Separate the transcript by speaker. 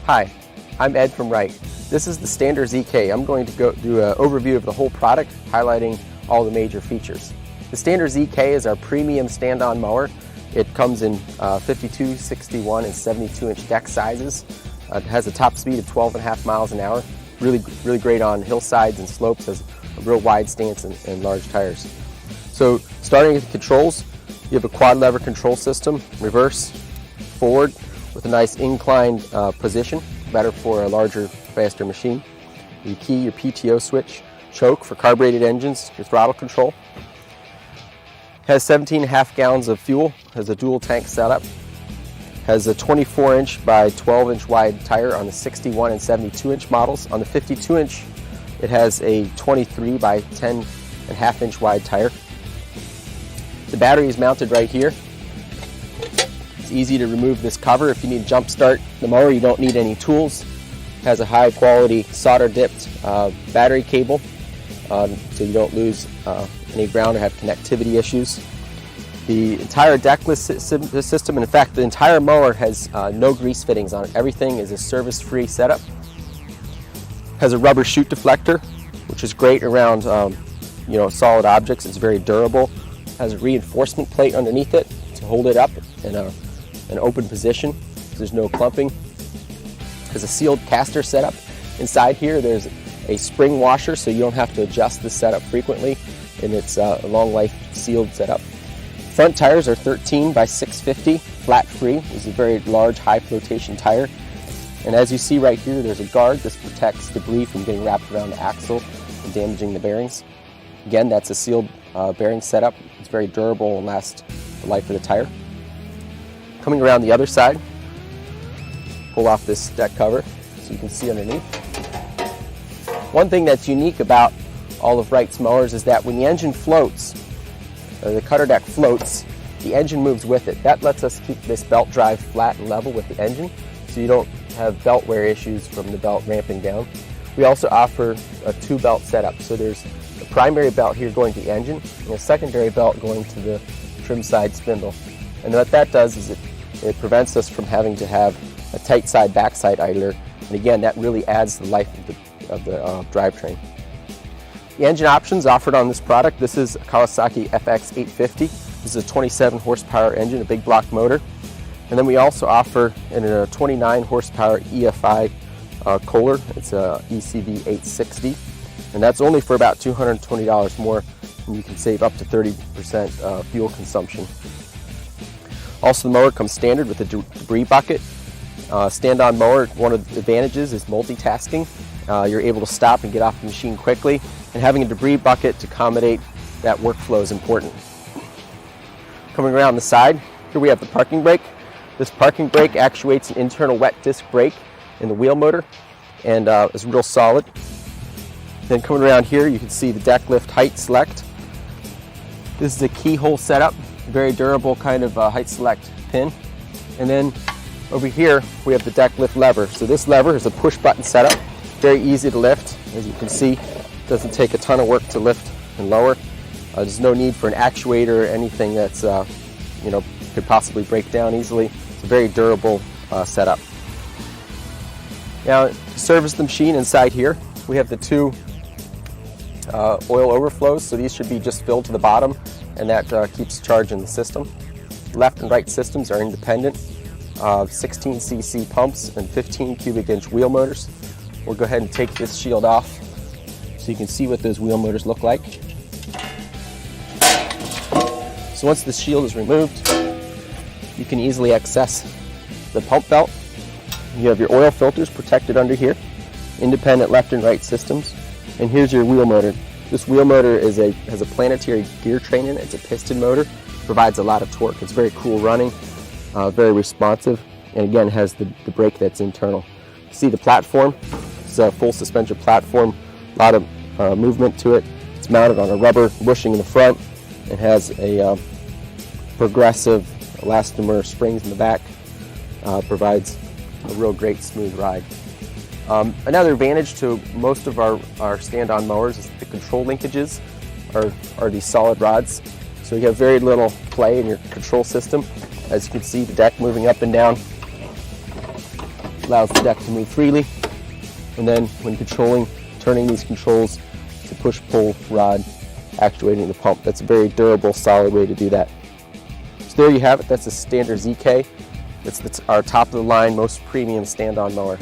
Speaker 1: Hi, I'm Ed from Wright. This is the Stander ZK. I'm going to go do an overview of the whole product, highlighting all the major features. The Stander ZK is our premium stand-on mower. It comes in 52, 61, and 72-inch deck sizes. It has a top speed of 12.5 miles an hour. Really great on hillsides and slopes. Has a real wide stance and large tires. So starting with the controls, you have a quad lever control system, reverse, forward, with a nice inclined position, better for a larger, faster machine. Your key, your PTO switch, choke for carbureted engines, your throttle control. Has 17.5 gallons of fuel, has a dual tank setup. Has a 24-inch by 12-inch wide tire on the 61 and 72-inch models. On the 52-inch, it has a 23 by 10.5-inch wide tire. The battery is mounted right here. It's easy to remove this cover. If you need to jump start the mower, you don't need any tools. It has a high quality solder dipped battery cable, so you don't lose any ground or have connectivity issues. The entire deckless system, and in fact the entire mower has no grease fittings on it. Everything is a service-free setup. Has a rubber chute deflector, which is great around solid objects. It's very durable. Has a reinforcement plate underneath it to hold it up in an open position, so there's no clumping. There's a sealed caster setup. Inside here there's a spring washer, so you don't have to adjust the setup frequently, and it's a long life sealed setup. Front tires are 13 by 650, flat free. This is a very large high flotation tire. And as you see right here, there's a guard. This protects debris from getting wrapped around the axle and damaging the bearings. Again, that's a sealed bearing setup. It's very durable and lasts the life of the tire. Coming around the other side, pull off this deck cover so you can see underneath. One thing that's unique about all of Wright's mowers is that when the engine floats, or the cutter deck floats, the engine moves with it. That lets us keep this belt drive flat and level with the engine, so you don't have belt wear issues from the belt ramping down. We also offer a 2-belt setup, so there's a primary belt here going to the engine and a secondary belt going to the trim side spindle. And what that does is it prevents us from having to have a tight side backside idler, and again that really adds the life of the drivetrain. The engine options offered on this product: this is a Kawasaki FX850. This is a 27 horsepower engine, a big block motor. And then we also offer a 29 horsepower EFI Kohler. It's a ECV 860, and that's only for about $220 more, and you can save up to 30% fuel consumption. Also, the mower comes standard with a debris bucket. Stand-on mower, one of the advantages is multitasking. You're able to stop and get off the machine quickly, and having a debris bucket to accommodate that workflow is important. Coming around the side, here we have the parking brake. This parking brake actuates an internal wet disc brake in the wheel motor, and is real solid. Then coming around here, you can see the deck lift height select. This is a keyhole setup, very durable kind of height select pin. And then over here, we have the deck lift lever. So this lever is a push button setup, very easy to lift. As you can see, it doesn't take a ton of work to lift and lower. There's no need for an actuator or anything that's could possibly break down easily. It's a very durable setup. Now, to service the machine inside here, we have the 2 oil overflows, so these should be just filled to the bottom, and that keeps charge in the system. Left and right systems are independent. 16cc pumps and 15 cubic inch wheel motors. We'll go ahead and take this shield off so you can see what those wheel motors look like. So once the shield is removed, you can easily access the pump belt. You have your oil filters protected under here, independent left and right systems, and here's your wheel motor. This wheel motor has a planetary gear train in it. It's a piston motor, provides a lot of torque. It's very cool running, very responsive, and again has the brake that's internal. See the platform? It's a full suspension platform, a lot of movement to it. It's mounted on a rubber bushing in the front. It has a progressive elastomer springs in the back, provides a real great smooth ride. Another advantage to most of our stand-on mowers is that the control linkages are these solid rods. So you have very little play in your control system. As you can see, the deck moving up and down allows the deck to move freely. And then when controlling, turning these controls to push-pull rod, actuating the pump. That's a very durable, solid way to do that. So there you have it. That's the Stander ZK. That's our top of the line, most premium stand-on mower.